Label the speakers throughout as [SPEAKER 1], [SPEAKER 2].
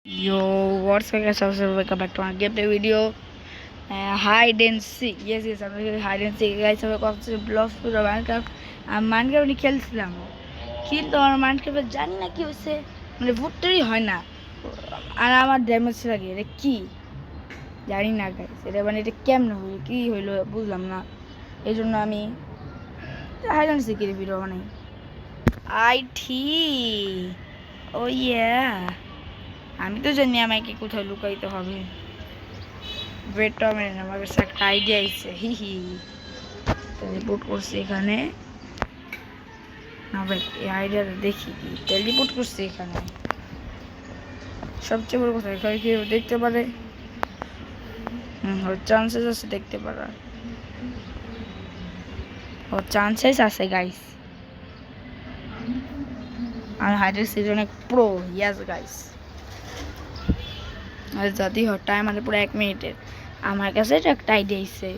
[SPEAKER 1] Yo, what's up guys? Welcome back to our gameplay video. Hide and seek. Yes, I'm doing hide and seek. Guys, I'm going to block to the Minecraft. আমি Minecraft নিয়ে খেলছিলাম, কিন্তু আমার Minecraft জানি না কি হচ্ছে, মানে ভুট্টারই হয় না, আর আমার ড্যামেজ লাগে। এটা কি জানি না গাইস, এটা মানে এটা কেমনে হলো, কি হইলো বুঝলাম না। এই জন্য আমি হাইড অ্যান্ড সিকের ভিডিও বানাই। ও ইয়া, আমি তো জানি আমাকে কোথায় লুকাইতে হবে। ওয়েট আ মিনিট, আমার কাছে একটা আইডিয়া আইছে। টেলিপোর্ট করছি এখানে না ভাই, এই আইডিয়াটা দেখি কি টেলিপোর্ট করছি এখানে। সবচেয়ে বড় কথা, এখানে কেউ দেখতে পারে, চান্সেস আছে দেখতে পারার, চান্সেস আছে গাইস। আমি হাইডের সিজন অনেক প্রো, ইয়াস গাইস। আর যদি টাইম মানে পুরো 1 মিনিটের, আমার কাছে একটা আইডিয়া আইছে।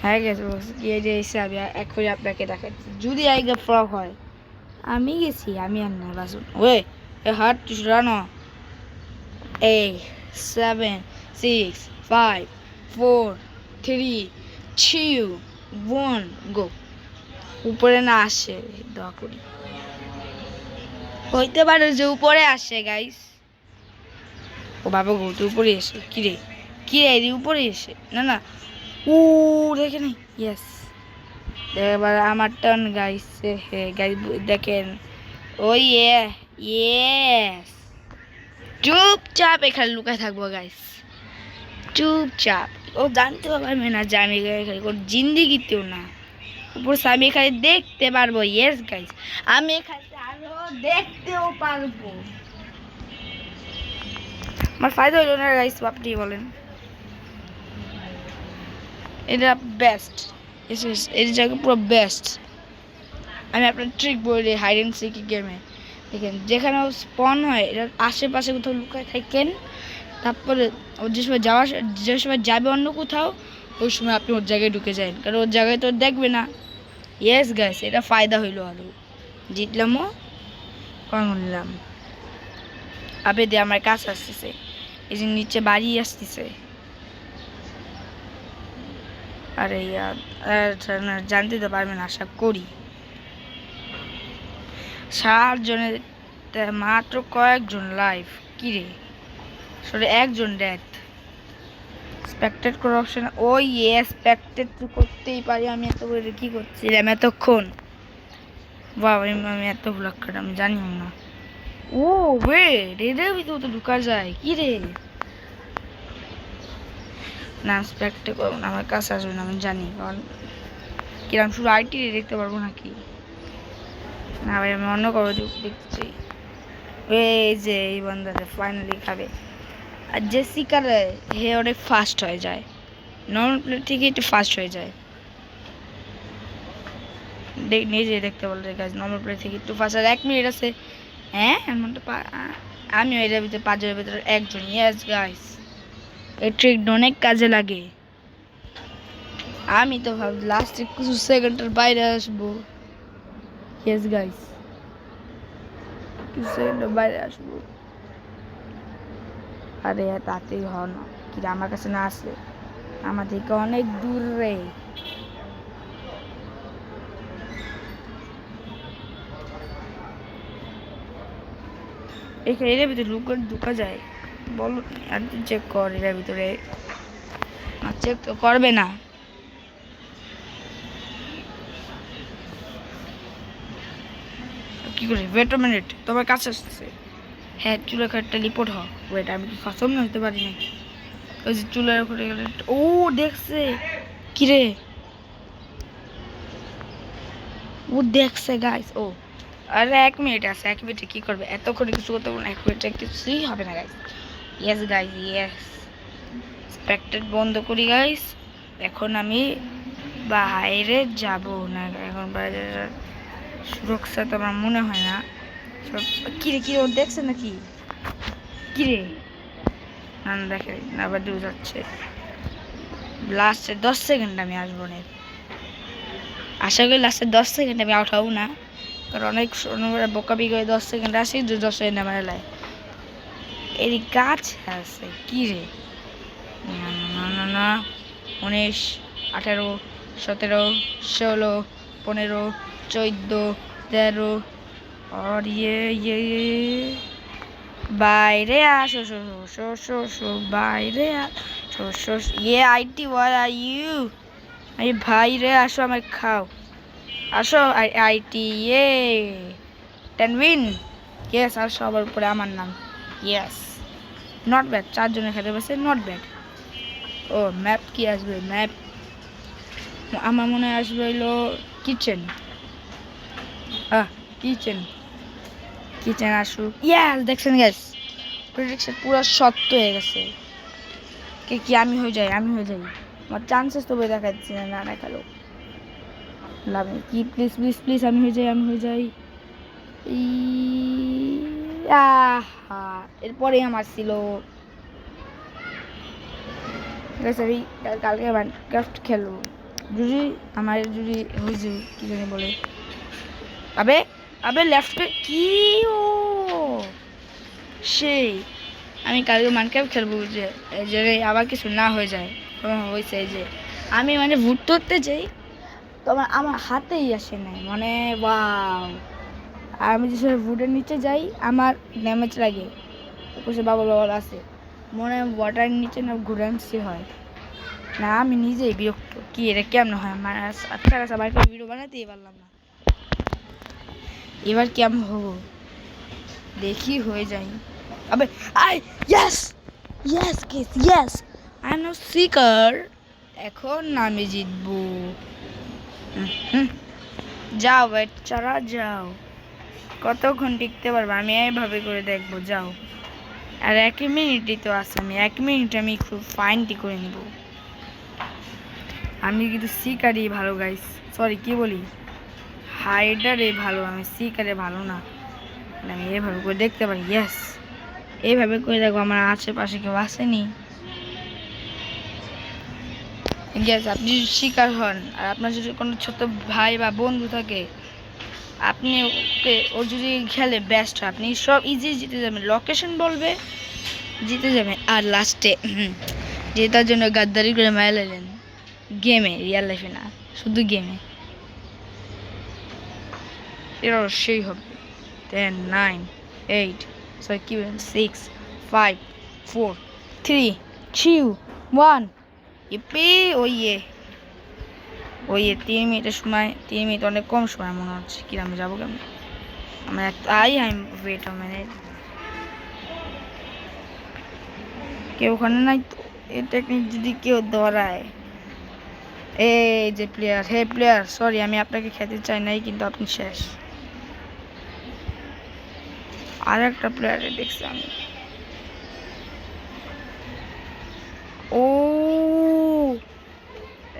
[SPEAKER 1] হ্যাঁ গেছে, কি আইডিয়া আইছে আমি এখন আপনাকে দেখাচ্ছি। যদি আইডিয়া ফ্লপ হয়, আমি গেছি, আমি আর না বাসুন। ওয়ে এ হার্ট রানো 8 7 6 5 4 3 2 1 গো। উপরে না আসে, দোয়া করি হইতে পারে যে উপরে আসে গাইস। ও বাবা গো, তুই উপরে এসে কিরে, কিরে উপরে এসে না না, ও দেখে নাই। ইয়েস, এবার আমার টার্ন গাইস। হে গাইস দেখেন, ও ইয়েস, চুপচাপ এখানে লুকায় থাকবো গাইস, চুপচাপ। ও জানতে পারবে না যে আমি এখানে কোনো জিন্দিগিতেও না, উপর আমি এখানে দেখতে পারবো। ইয়েস গাইস, আমি এখানে আরো দেখতেও পারবো। আমার ফায়দা হইল না গাইস, আপনি বলেন। এটা বেস্ট, এই জায়গা পুরো বেস্ট। আমি আপনার ট্রিক বলি হাইড অ্যান্ড সিক গেমে। দেখেন, যেখানে স্পন হয় এটার আশেপাশে কোথাও লুকায় থাকেন, তারপরে ওর যে সময় যাবে অন্য কোথাও, ওই সময় আপনি ওর জায়গায় ঢুকে যান, কারণ ওর জায়গায় তো দেখবে না। ইয়েস গাইস, এটা ফায়দা হইলো, আরো জিতলামও, কম নিলাম। আবে দে, আমার কাছে আসতেছে, এই যে নিচে বাড়ি আসতেছে। আরে ইয়ার, জানতে তো পারবে না আশা করি। 7 জনের মাত্র কয়েকজন লাইভ, কিরে সরি একজন ডেথ। স্পেক্টেট করার অপশন, ও ইয়ে স্পেক্টেট করতেই পারি। আমি এত বলে কি করছিলাম এতক্ষণ, বাবা আমি এত ব্লক কাটা আমি জানিও না। ও ওয়েট, এদের ভিতরে তো ঢুকা যায়, কি রে না, স্পেক্টেট করবো না, আমার কাছে আসবে না আমি জানি, কারণ কিরম শুধু আইটি দেখতে পারবো নাকি না ভাই, আমি অন্য করো দেখছি। এই যে এই বন্ধাতে ফাইনালি খাবে। আর যে শিকার হে অনেক ফাস্ট হয়ে যায়, নর্মাল প্লেয়ার থেকে একটু ফাস্ট হয়ে যায়। নিজে দেখতে বলতে গাছ, নর্মাল প্লেয়ার থেকে একটু ফাস্ট। আর 1 মিনিট আছে। হ্যাঁ আমি এটার ভিতরে 5 জনের ভিতরে একজন। ইয়েস গাইস, এই ট্রিকটা অনেক কাজে লাগে। আমি তো ভাব লাস্টে কিছু সেকেন্ডের বাইরে আসবো। ইয়েস গাইস, কিছু সেকেন্ডের বাইরে আসবো। আরে তাতেই হয় না, কি আমার কাছে না আসে, আমার থেকে অনেক দূর রে। এখানে এর ভিতরে ঢুকা যায় বলো, আর চেক কর এর ভিতরে। চেক তো করবে না, কি করে? ওয়েট আ মিনিট, তোমার কাছে আসছে। হ্যাঁ, চুলের একটা রিপোর্ট হয়। ওয়েট, আমি কি খতম না হতে পারি নাকি? ওই যে চুলের উপরে গেলে, ও দেখছে, কিরে ও দেখছে গাইস। ও আরে 1 মিনিট আছে, 1 মিনিটে কি করবে? এতক্ষণে কিছু করতে পারবো না, 1 মিনিটে কিছুই হবে না গাইস। ইয়েস গাইস, ইয়েস, স্পেক্টেট বন্ধ করি গাইস। এখন আমি বাইরে যাব না, এখন বাইরে সুরক্ষা তো আমার মনে হয় না। সব কিরে কিরে, ও দেখছে নাকি? কিরে না দেখে না, আবার দূর যাচ্ছে। লাস্টে 10 সেকেন্ড আমি আসবো না, আশা করি লাস্টে 10 সেকেন্ড আমি আউট হবো না, কারণ অনেক বোকাবি করে 10 সেকেন্ড আসি, 10 সেকেন্ড আমার লাই। এর গাছ আছে কি রে? না না না না 19 18 17 16 15 14 13 और ये বাইরে আসো শো বাইরে আসো ये आईटी व्हाट आर यू এই ভাইরে আসো আমায় খাও আসো আইটি ইয়ে টেনউইন ইয়েস আর সবার উপরে আমার নাম ইয়েস নট ব্যাড চারজনের খেতে বসে নট ব্যাড ও ম্যাপ কি আসবে ম্যাপ আমার মনে হয় আসবে হইলো কিচেন কিচেন কিচেন আসুক ইয়াস দেখছেন গ্যাস প্রেডিকশন পুরো সত্য হয়ে গেছে কে কি আমি হয়ে যাই আমার চান্সেস তো বই দেখাচ্ছি না না দেখালো লাভ নেই কি প্লিজ প্লিজ প্লিজ আমি হয়ে যাই এরপরে আমার ছিল আমি কালকে মাইনক্রাফট খেলবো যদি আমার যদি হয়েছে কি জানি বলে আবে আবে লেফটে কি ও সেই আমি কালকে মাইনক্রাফট খেলবো যে আবার কিছু না হয়ে যায় হয়েছে যে আমি মানে ভুট ধরতে যাই তো আমার হাতেই আসে নাই মানে ওয়াও আমি যে ভুটের নিচে যাই আমার ড্যামেজ লাগে উপরে বাবল আছে মনে হয় ওয়াটারের নিচে না ঘুরান্সি হয় না আমি নিজেই বিরক্ত কি এটা কেমন হয় আমার আচ্ছা সবাই ভিডিও বানাতেই পারলাম না এবার কেমন হবো দেখি হয়ে যাই আবে আই ইয়েস ইয়েস কিস yes I am no seeker এখন আমি জিতবো যাও বাচ্চারা যাও কতক্ষণ টিকতে পারবো আমি এইভাবে করে দেখবো যাও আর 1 মিনিটই তো আছে আমি 1 মিনিট আমি খুব ফাইনটি করে নিব আমি কিন্তু সিকারই ভালো গাইস সরি কি বলি হাইডারে ভালো আমি সিকারে ভালো না আমি এইভাবে করে দেখতে পারি ইয়েস এইভাবে করে দেখবো আমার আশেপাশে কেউ আসেনি ইয়েস আপনি যদি শিকার হন আর আপনার যদি কোনো ছোট ভাই বা বন্ধু থাকে আপনি ওকে ও যদি খেলে বেস্ট হয় আপনি সব ইজি জিতে যাবেন লোকেশন বলবে জিতে যাবেন আর লাস্টে জেতার জন্য গাদ্দারি করে মাইলেন গেমে রিয়েল লাইফে না শুধু গেমে এটা সেই হবে 10 9 8 সরি কি 6 5 4 3 2 1 ইপি ওইয়ে 3 মিনিটের সময় 3 মিনিট অনেক কম সময় মনে হচ্ছে কি আমি যাবো কেমন আমার আই ওয়েট আ মিনিট কেউ ওখানে নাই এই টেকনিক যদি কেউ ধরায় এই যে প্লেয়ার হে প্লেয়ার সরি আমি আপনাকে খেতে চাই নাই কিন্তু আপনি শেষ আর একটা প্লেয়ারে দেখছি আমি ও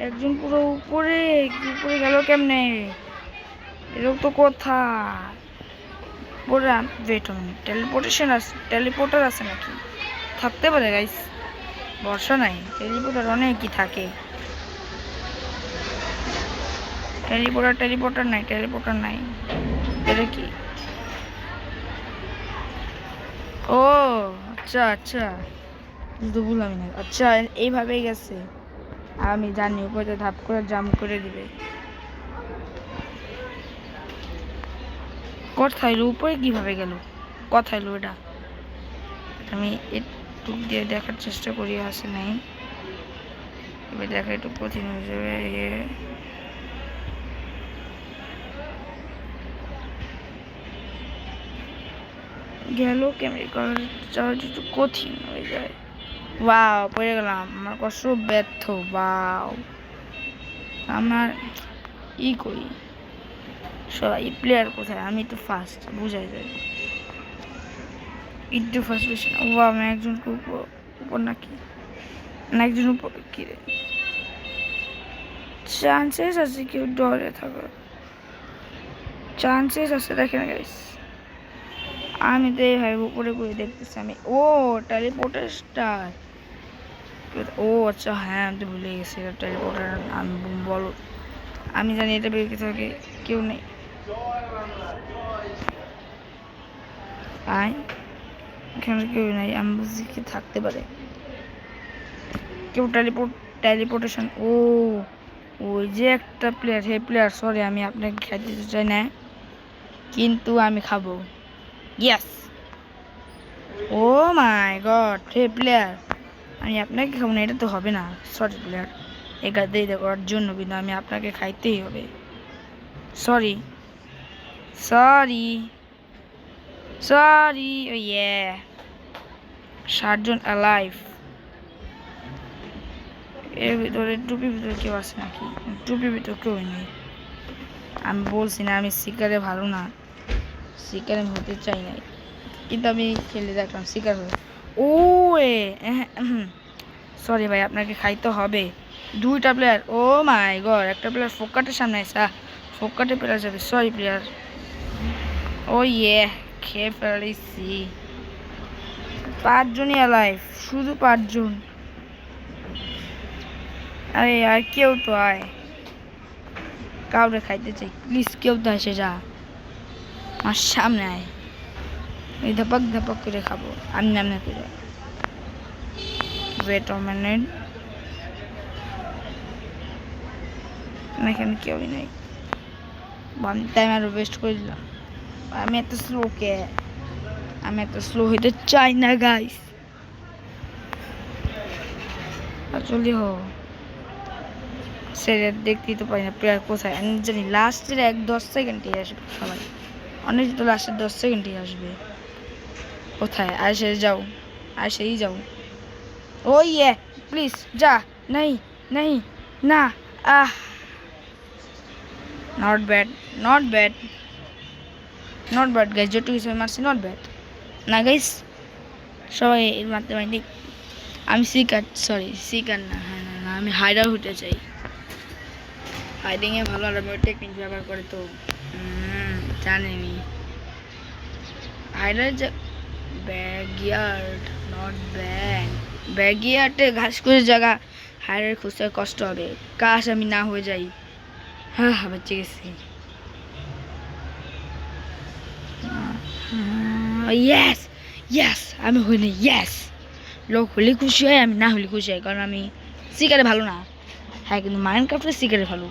[SPEAKER 1] একজন পুরো উপরে গেল কেমনে এরকম তো কথা বলে ওয়েট টেলিপোর্টার আছে নাকি থাকতে পারে গাইস বর্ষা নাই টেলিপোর্টার অনেকই থাকে টেলিপোর্টার নাই এটা কি ও আচ্ছা বুঝতে ভুললাম না আচ্ছা এইভাবেই গেছে আমি জানি উপরে ধাপ করে জাম্প করে দিবে কোথায় উপরে কিভাবে গেল কোথায় এটা আমি একটু দিয়ে দেখার চেষ্টা করি আসে নাই এবার দেখা একটু কঠিন হয়ে যাবে গেল ক্যামেরা করার চার্জ একটু কঠিন হয়ে যায় ওয়াও পড়ে গেলাম আমার কষ্ট ব্যর্থ ওয়াও আমার ই করি সবাই প্লেয়ার কোথায় আমি তো ফার্স্ট বুঝাই যায় একটু ফার্স্ট বেশি না ও আমি একজনকে উপর নাকি না একজন উপর কি রে চান্সেস আছে কেউ ডরে থাকার চান্সেস আছে দেখেন গাইস আমি তো এইভাবে উপরে করে দেখতেছি আমি ও টেলিপোর্টার স্টার ও আচ্ছা হ্যাঁ আমি তো ভুলে গেছি এটা টেলিপোর্টার আমি বলো আমি জানি এটা বেরিয়ে থাকে কেউ নেই আয় এখানে কেউ নাই, আমি বুঝি কি থাকতে পারে কেউ। টেলিপোর্টেশন। ও ওই যে একটা প্লেয়ার, হে প্লেয়ার, সরি আমি আপনাকে খেতে দিতে চাই না, কিন্তু আমি খাবো। Yes, O my god, hey player, আমি আপনাকে খাবো না, এটা তো হবে না। সরি প্লেয়ার, এগাতে করার জন্য, কিন্তু আমি আপনাকে খাইতেই হবে। Sorry sorry sorry. ও ইয়ে, 60 জন অ্যালাইভ। এর ভিতরে টুপির ভিতরে কেউ আছে নাকি? টুপির ভিতরে কেউ নেই। আমি বলছি না আমি শিকারে ভালো না, শিকারে আমি হতে চাই নাই, কিন্তু আমি খেলে দেখলাম শিকার হয়ে। ও এ সরি ভাই, আপনাকে খাইতে হবে। 2টা প্লেয়ার, ও মাই গড, একটা প্লেয়ার ফোকাটের সামনে আসা, ফোকাটে প্লেয়ার যাবে। Sorry player. ও ইয়ে, খেয়ে ফেলেছি। 5 জনই অ্যালাইভ, শুধু 5 জন। আরে আর কেউ তো আয়, কাউরে খাইতে চাই প্লিজ, কেউ তো এসে যা আমার সামনে আয়, এই ধাপাক ধাপাক করে খাবো আমি নামনে করে। ওয়েট আ মিনিট, এখানে কেউই নেই, টাইম আরো ওয়েস্ট করে দিলাম। আমি এত স্লো কে, আমি এত স্লো হইতে চাই না গাইস। চলি হো সেটা দেখতেই তো পাই না প্লেয়ার কোথায়, আমি জানি লাস্টের 10 সেকেন্ডে আসবে সবাই, অনেক তো লাস্টের 10 সেকেন্ডে আসবে। কোথায় আসে যাও, আসেই যাও। ও ইয়ে, প্লিজ যা, নেই নেই না, ah not bad, not bad, not bad guys, যেটুকু কিছু মারছি নট ব্যাড না গাইস। সবাই মারতে পারিনি, আমি সিকার, সরি সিকার না, হ্যাঁ না, আমি হাইডার হতে চাই। হাইডিংয়ে ভালো আর টেকনিক ব্যবহার করে তো জানেনি। হাইডার যে ব্যাকইয়ার্ড, নট ব্যাড, ব্যাকইয়ার্ডে ঘাস করে জায়গা হাইডার খুঁজতে কষ্ট হবে, কাশ আমি না হয়ে যাই। হ্যাঁ বেঁচে গেছি। ইয়েস ইয়েস, আমি হই না, ইয়েস। লোক হলে খুশি হয়, আমি না হলে খুশি হয়, কারণ আমি শিকারে ভালো না। হ্যাঁ কিন্তু মাইনক্রাফটে শিকারে ভালো।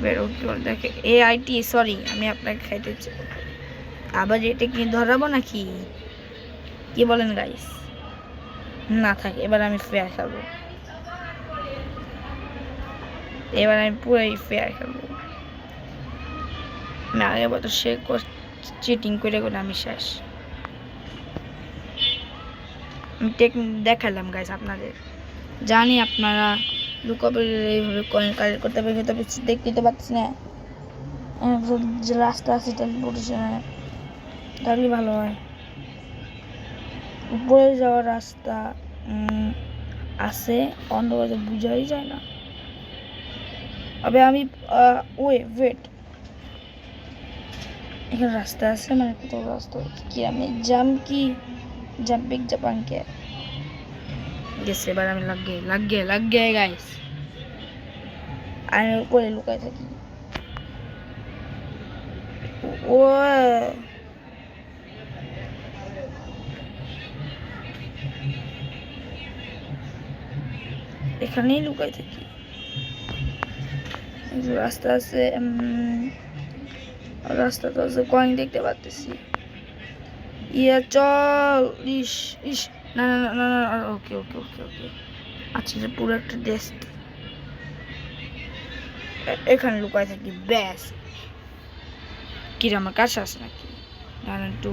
[SPEAKER 1] বেরো কি বলে দেখে AIT, সরি আমি আপনাকে খাইতে চাই। আবার এটা কি ধরাবো নাকি, কি বলেন গাইস? না থাকে, এবার আমি ফেয়ার খেলবো, এবার আমি পুরাই ফেয়ার খেলবো। না এবার তো সে চিটিং করে করে আমি শেষ। আমি টেকনিক দেখালাম গাইস আপনাদের, জানি আপনারা লুকাবে এইভাবে কয়েন কালেক্ট করতে হবে, কিন্তু দেখতে তো পাচ্ছি না যে রাস্তা আছে টেলিপোর্টেশনে, তাহলে ভালো হয়। উপরে যাওয়ার রাস্তা আছে, অন্ধকারে বুঝাই যায় না। তবে আমি ওয়েট, এখানে রাস্তা আছে, মানে কোথাও রাস্তা কি, আমি জাম্পিং জাপানকে গেছে। এবার আমি লাগিয়ে গাইস, আমি উপরে লুকাই থাকি। ও এখানেই লুকাই থাকি, রাস্তা আছে, রাস্তা তো আছে, কয়েন দেখতে পাচ্ছি। ইয়া চল, ইস ইস, না না না না, ওকে ওকে ওকে ওকে, আচ্ছা যে পুরো একটা দেশ এখানে লুকাই থাকি, ব্যাস। কি আমার কাছে আছে নাকি? না না, একটু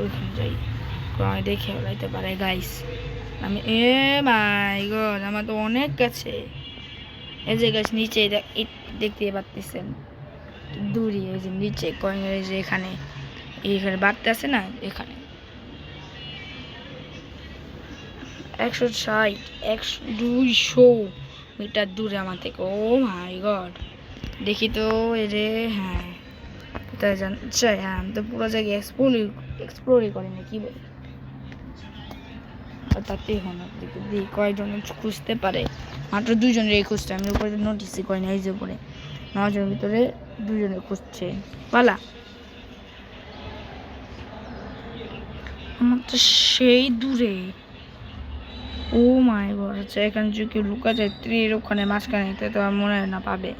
[SPEAKER 1] এখানে যাই, আমি দেখে ফেলাইতে পারে গাইস। আমি মাই গড, আমার তো অনেক কাছে। এই যে গাছ নিচে দেখতে পাচ্ছেন দূরে, ওই যে নিচে কয়েনের যে এখানে বাড়তে আছে না, এখানে 160 200 মিটার দূরে আমার থেকে। ও মাই গড, দেখি তো এই যে, হ্যাঁ কোথায় জানছে, হ্যাঁ আমি তো পুরো জায়গায় এক্সপ্লোরই করিনি, কি বলি। তাতেই হলো দেখি কয়জন খুঁজতে পারে, মাত্র 2 জনের খুঁজছে, আমি উপরে নোটিসই করি না। এই যে উপরে 9 জনের ভিতরে 2 জনের খুঁজছে, পালা আমার তো সেই দূরে। ও মাই গড, আচ্ছা এখানে যদি কেউ লুকা যায় তীরের ওখানে মাঝখানে, তো আমার মনে হয় না পাবে।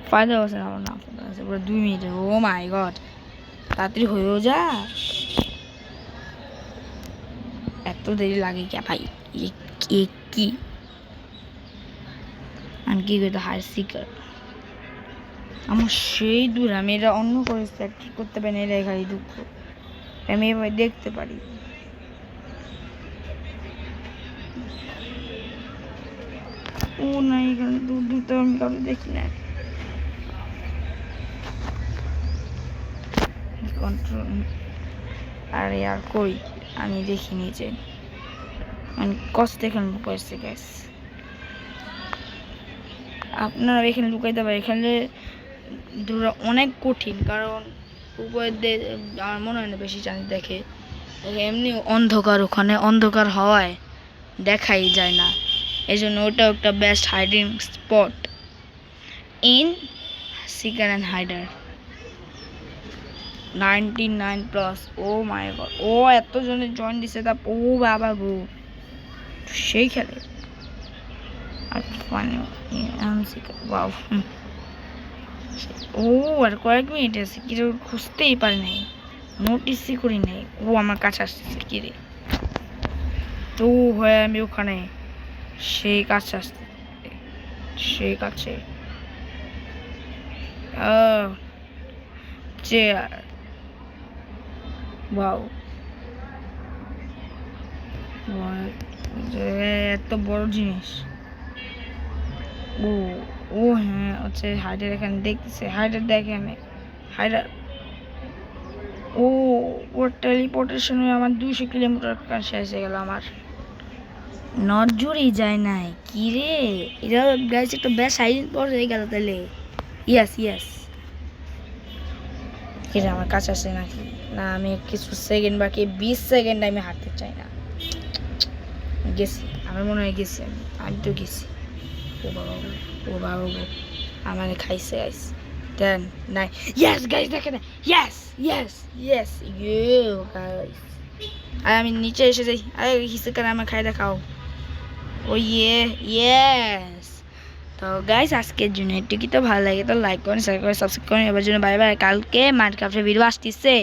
[SPEAKER 1] ফায়দা আছে না আমার, না ফায়দা আছে পুরো 2 মিনিটে। ও মাই গড, তাড়াতাড়ি হয়েও যা। এত দেরি লাগে কে ভাই? কি আমি কি করতে হাই সিকার? আমার সেই দূর, আমি এটা অন্য করে সিলেক্ট করতে পারি না, এটা খালি দুঃখ। আমি এবার দেখতে পারি। ও না, এখানে দূর দূর তো আমি কাউকে দেখি না। কন্ট্রোল, আরে আর কই আমি দেখিনি যে আমি কষ্ট এখানে লুকাইছি গ্যাস। আপনারা এখানে লুকাইতে পারে, এখানে দূরা অনেক কঠিন, কারণ উপরে আমার মনে হয় না বেশি চান্স দেখে। এমনি অন্ধকার, ওখানে অন্ধকার হওয়ায় দেখাই যায় না, এই জন্য ওটাও একটা best hiding spot in seeker and hider. 99+। Oh my god, oh এতজনে জয়েন দিছে, তা ও বাবা গো, সেই খেলে। আর ফানি ওয়াও। ও আর কয়েক মিনিট আছে, কিরে খুঁজতেই পারি নাই, নোটিসই করি নাই ও আমার কাছে আসতেছে। কিরে তো হয়ে আমি ওখানে সেই কাছে আসতে, সেই কাছে চেয়ার। ওয়াও, এত বড় জিনিস। ও ও হ্যাঁ হচ্ছে হাইডার, এখানে দেখতেছে হাইডার, দেখে আমি হাইডার। ও ওর টেলিপোর্টেশন হয়ে আমার 200 কিলোমিটার কাছে এসে গেল। আমার নজরেই যায় নাই। কি রে, এটা গাইস একটা বেশ হাইডিং পর হয়ে গেল তাহলে। ইয়াস এটা আমার কাছে আসে নাকি না? আমি কিছু সেকেন্ড বাকি, 20 সেকেন্ড আমি হাঁটতে চাই না। গেছি, আমার মনে হয় গেছি, আমি তো গেছি। ও বাবা ও বাবা, আমাকে খাইছে গাইস। 10 9 ইয়েস গাইস, দেখেন ইয়েস ইউ গাইস। আর আমি নিচে এসে যাই, আরে হিসে করে আমার খাই দেখাও। ও ইয়েস। তো গাইস আজকের জন্য এটুকুই। তো ভালো লাগে তো লাইক করেন, শেয়ার করেন, সাবস্ক্রাইব করেন। এবার জন্য বাই বাই। কালকে মাইনক্রাফটের ভিডিও আসতেছে।